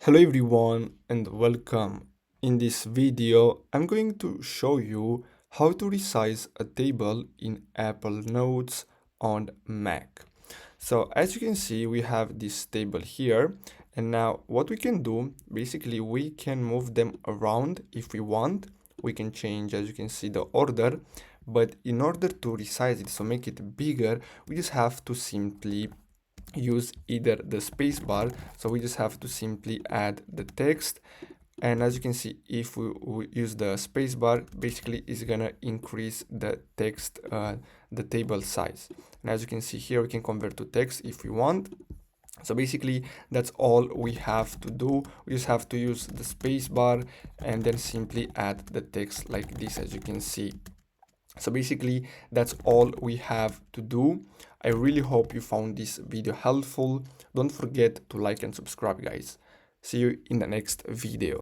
Hello everyone and welcome. In this video, I'm going to show you how to resize a table in Apple Notes on Mac. So as you can see, we have this table here, and now what we can do, basically we can move them around if we want. We can change, as you can see, the order, but in order to resize it, so make it bigger, we just have to simply use either the space bar. So we just have to simply add the text, and as you can see, if we use the space bar, basically it's gonna increase the text, the table size. And as you can see here, we can convert to text if we want. So basically that's all we have to do. We just have to use the space bar and then simply add the text like this, as you can see. So basically that's all we have to do. I really hope you found this video helpful. Don't forget to like and subscribe, guys. See you in the next video.